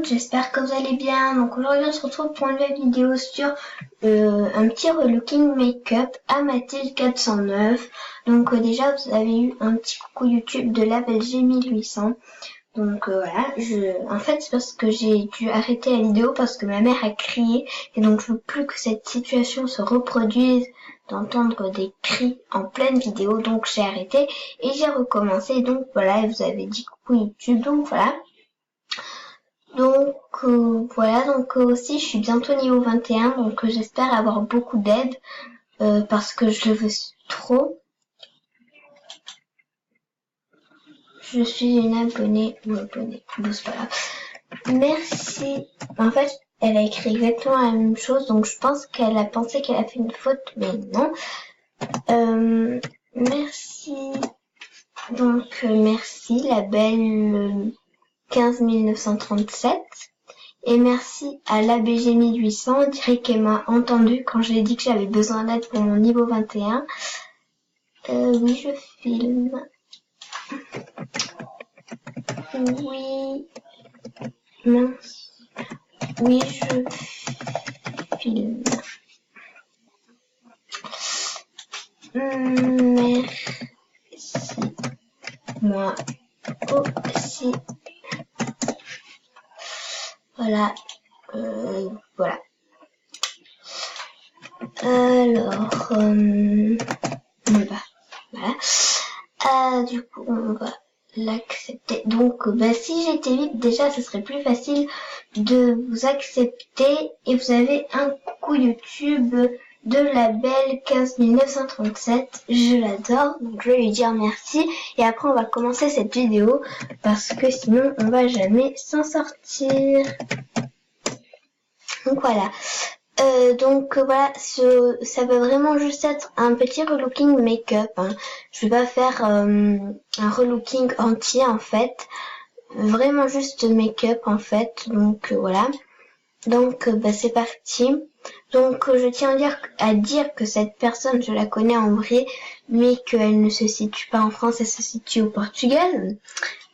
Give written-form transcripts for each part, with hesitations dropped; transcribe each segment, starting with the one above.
toutes, j'espère que vous allez bien. Donc aujourd'hui on se retrouve pour une nouvelle vidéo sur un petit relooking make-up à Mathilde 409. Donc déjà vous avez eu un petit coucou YouTube de Label G 1800. Donc voilà, en fait c'est parce que j'ai dû arrêter la vidéo parce que ma mère a crié et donc je veux plus que cette situation se reproduise d'entendre des cris en pleine vidéo, donc j'ai arrêté et j'ai recommencé. Donc voilà, et vous avez dit coucou YouTube, donc voilà. Donc voilà, donc aussi je suis bientôt niveau 21, donc j'espère avoir beaucoup d'aide parce que je le veux trop. Je suis une abonnée ou abonnée, bon c'est pas grave. Merci. En fait, elle a écrit exactement la même chose, donc je pense qu'elle a pensé qu'elle a fait une faute, mais non. Merci. Donc merci la belle 15937. Et merci à l'ABG 1800, on dirait qu'elle m'a entendu quand j'ai dit que j'avais besoin d'aide pour mon niveau 21. Oui, je filme. Oui. Mince. Oui, je filme. Merci. Moi aussi. Voilà. Voilà. Alors, voilà. Du coup, on va l'accepter. Donc, si j'étais libre, déjà, ce serait plus facile de vous accepter. Et vous avez un coucou YouTube de la belle 15937. Je l'adore, donc je vais lui dire merci. Et après, on va commencer cette vidéo parce que sinon, on va jamais s'en sortir. Donc voilà. Voilà, ça va vraiment juste être un petit relooking make-up. Hein. Je vais pas faire un relooking entier en fait. Vraiment juste make-up en fait. Donc voilà. Donc c'est parti. Donc je tiens à dire que cette personne, je la connais en vrai, mais qu'elle ne se situe pas en France, elle se situe au Portugal.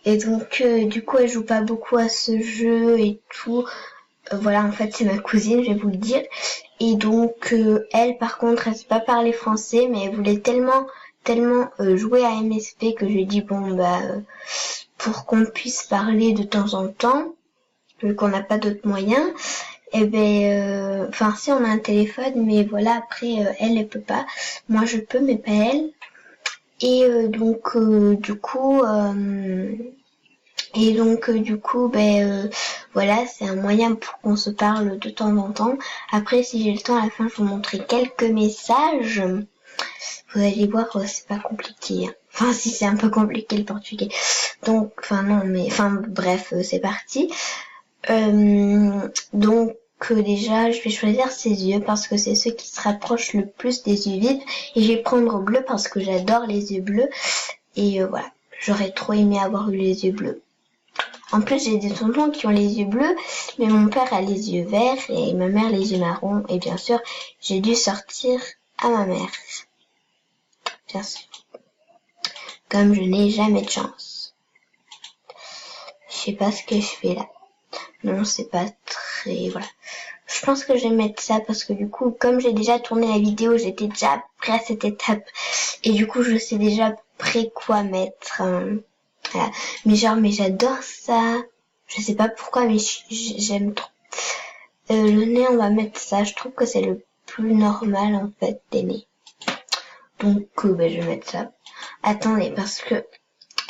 Et donc du coup elle joue pas beaucoup à ce jeu et tout. Voilà, en fait c'est ma cousine, je vais vous le dire. Et donc elle par contre elle sait pas parler français, mais elle voulait tellement jouer à MSP que je lui ai dit bon pour qu'on puisse parler de temps en temps, vu qu'on n'a pas d'autres moyens, et si on a un téléphone, mais voilà après elle peut pas, moi je peux mais pas elle. Et voilà, c'est un moyen pour qu'on se parle de temps en temps. Après, si j'ai le temps, à la fin, je vous montrer quelques messages. Vous allez voir, c'est pas compliqué. Hein. Enfin, si, c'est un peu compliqué le portugais. Donc, bref, c'est parti. Déjà, je vais choisir ses yeux parce que c'est ceux qui se rapprochent le plus des yeux vides. Et je vais prendre bleu parce que j'adore les yeux bleus. Et voilà, j'aurais trop aimé avoir eu les yeux bleus. En plus, j'ai des tontons qui ont les yeux bleus, mais mon père a les yeux verts et ma mère les yeux marrons. Et bien sûr, j'ai dû sortir à ma mère. Bien sûr. Comme je n'ai jamais de chance. Je sais pas ce que je fais là. Non, c'est pas très... Voilà. Je pense que je vais mettre ça parce que du coup, comme j'ai déjà tourné la vidéo, j'étais déjà prêt à cette étape. Et du coup, je sais déjà à peu près quoi mettre. Voilà. Mais j'adore ça. Je sais pas pourquoi, mais j'aime trop. Le nez, on va mettre ça. Je trouve que c'est le plus normal, en fait, des nez. Donc, je vais mettre ça. Attendez, parce que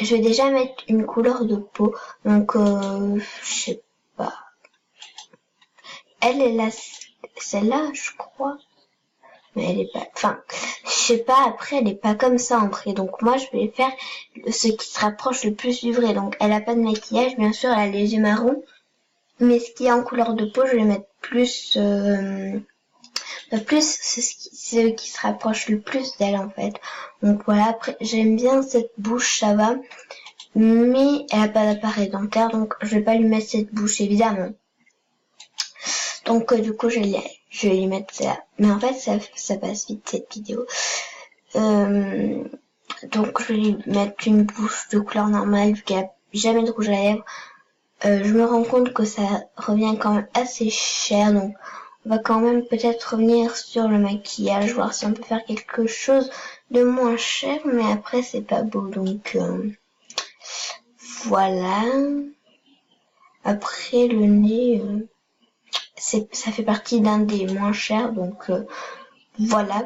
je vais déjà mettre une couleur de peau. Donc, je sais pas. Elle est là, celle-là, je crois. Mais elle est pas, je sais pas, après, elle est pas comme ça en vrai. Donc, moi, je vais faire ce qui se rapproche le plus du vrai. Donc, elle a pas de maquillage, bien sûr, elle a les yeux marrons. Mais ce qui est en couleur de peau, je vais mettre plus, ce qui se rapproche le plus d'elle, en fait. Donc, voilà, après, j'aime bien cette bouche, ça va. Mais elle a pas d'appareil dentaire, donc je vais pas lui mettre cette bouche, évidemment. Donc, du coup, je vais lui mettre ça. Mais en fait, ça passe vite, cette vidéo. Donc, je vais lui mettre une bouche de couleur normale, vu qu'elle a jamais de rouge à lèvres. je me rends compte que ça revient quand même assez cher, donc on va quand même peut-être revenir sur le maquillage, voir si on peut faire quelque chose de moins cher, mais après c'est pas beau, donc voilà. Après le nez, ça fait partie d'un des moins chers, donc voilà.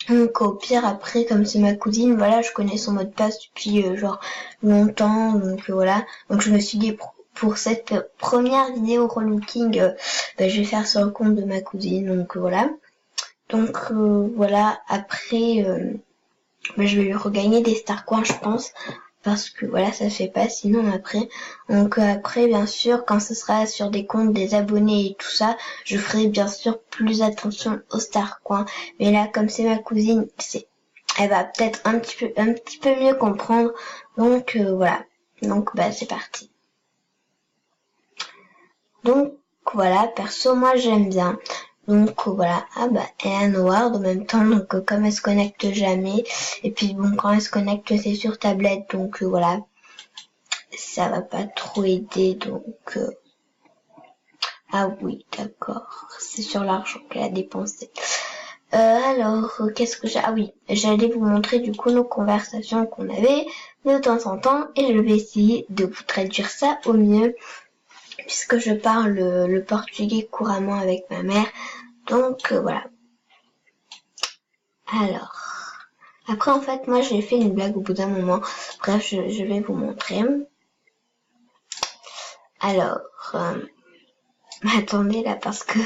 Donc au pire après, comme c'est ma cousine, voilà, je connais son mot de passe depuis genre longtemps, donc voilà. Donc je me suis dit pour cette première vidéo relooking, je vais faire sur le compte de ma cousine, donc voilà. Donc voilà, après je vais lui regagner des Star Coins, je pense, parce que voilà, ça fait pas sinon après. Donc après, bien sûr, quand ce sera sur des comptes des abonnés et tout ça, je ferai bien sûr plus attention aux Star Coins. Mais là, comme c'est ma cousine, elle va peut-être un petit peu mieux comprendre. Donc voilà. Donc c'est parti. Donc voilà, perso moi j'aime bien. Donc voilà, et un Howard en même temps, donc comme elle se connecte jamais, et puis bon quand elle se connecte c'est sur tablette, donc voilà, ça va pas trop aider, donc ah oui d'accord, c'est sur l'argent qu'elle a dépensé. Alors qu'est-ce que j'ai, ah oui, j'allais vous montrer du coup nos conversations qu'on avait de temps en temps, et je vais essayer de vous traduire ça au mieux, puisque je parle le portugais couramment avec ma mère, donc voilà. Alors, après en fait moi j'ai fait une blague au bout d'un moment, bref je vais vous montrer. Alors, attendez là parce que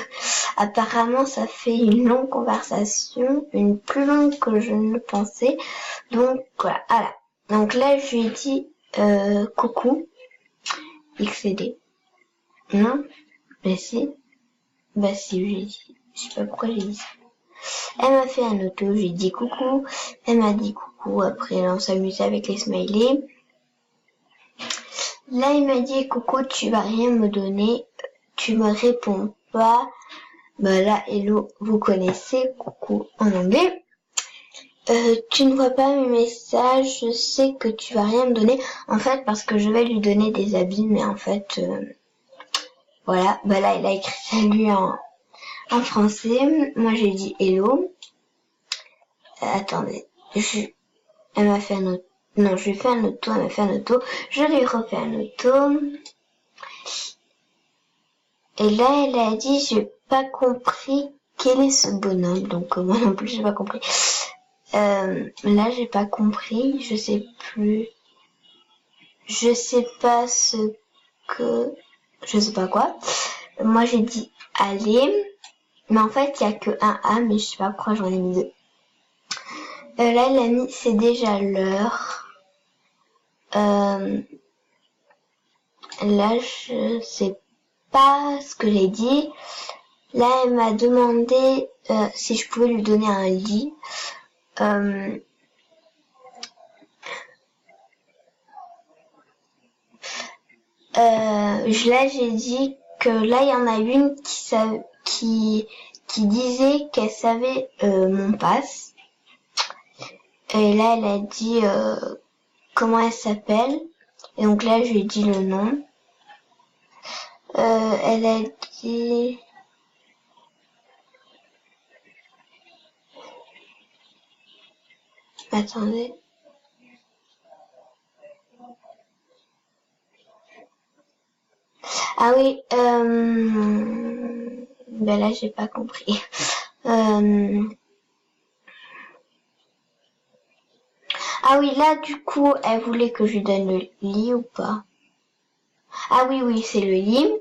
apparemment ça fait une longue conversation, une plus longue que je ne le pensais, donc voilà. Donc là je lui ai dit coucou, XCD. Non, bah si, je lui ai dit, je sais pas pourquoi j'ai dit ça. Elle m'a fait un auto, j'ai dit coucou, elle m'a dit coucou, après on s'amusait avec les smileys. Là il m'a dit coucou, tu vas rien me donner, tu me réponds pas. Là hello, vous connaissez, coucou en anglais. Tu ne vois pas mes messages, je sais que tu vas rien me donner, en fait parce que je vais lui donner des habits, mais en fait voilà, là il a écrit salut en français, moi j'ai dit hello. Attendez, elle m'a fait un auto, non je lui ai fait un auto, elle m'a fait un auto, je lui ai refait un auto. Et là elle a dit j'ai pas compris quel est ce bonhomme, donc moi non plus j'ai pas compris. Là j'ai pas compris, je sais plus. Je sais pas je sais pas quoi. Moi j'ai dit allez, mais en fait il y a que un A, mais je sais pas pourquoi j'en ai mis deux. Là elle a mis c'est déjà l'heure. Là je sais pas ce que j'ai dit. Là elle m'a demandé si je pouvais lui donner un lit. Là j'ai dit que là il y en a une qui disait qu'elle savait mon passe. Et là elle a dit comment elle s'appelle. Et donc là je lui ai dit le nom. Elle a dit attendez. Ah oui, là j'ai pas compris. Ah oui, là du coup, elle voulait que je lui donne le lit ou pas? Ah oui, c'est le lit.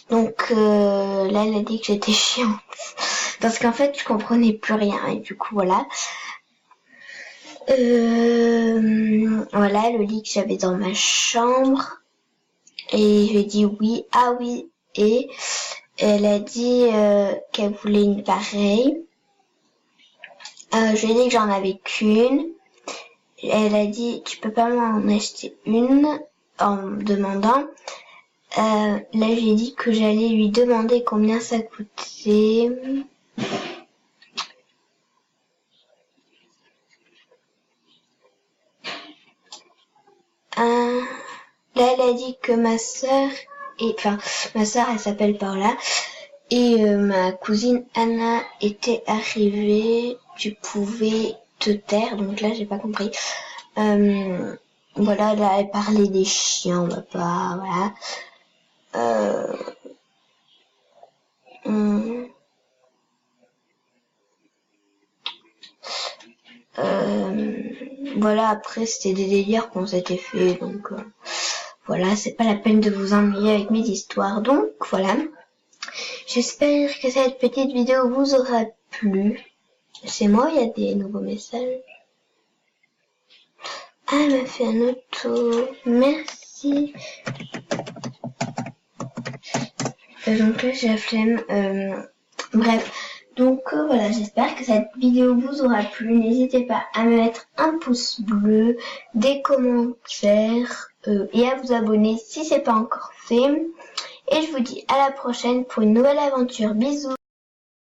Donc là, elle a dit que j'étais chiante. Parce qu'en fait, je comprenais plus rien. Et du coup, voilà. Voilà, le lit que j'avais dans ma chambre. Et je lui ai dit oui. Ah oui. Et elle a dit qu'elle voulait une pareille. Je lui ai dit que j'en avais qu'une. Elle a dit tu peux pas m'en acheter une en me demandant. Là j'ai dit que j'allais lui demander combien ça coûtait. Là, elle a dit que ma sœur, elle s'appelle Paola, et ma cousine Anna était arrivée. Tu pouvais te taire, donc là, j'ai pas compris. Voilà, là, elle parlait des chiens, papa, voilà. Voilà, après, c'était des délires qu'on s'était fait, donc voilà, c'est pas la peine de vous ennuyer avec mes histoires. Donc, voilà. J'espère que cette petite vidéo vous aura plu. C'est moi, il y a des nouveaux messages. Ah, elle m'a fait un auto. Merci. Donc là, j'ai la flemme. Bref. Donc voilà, j'espère que cette vidéo vous aura plu. N'hésitez pas à mettre un pouce bleu, des commentaires et à vous abonner si c'est pas encore fait. Et je vous dis à la prochaine pour une nouvelle aventure. Bisous!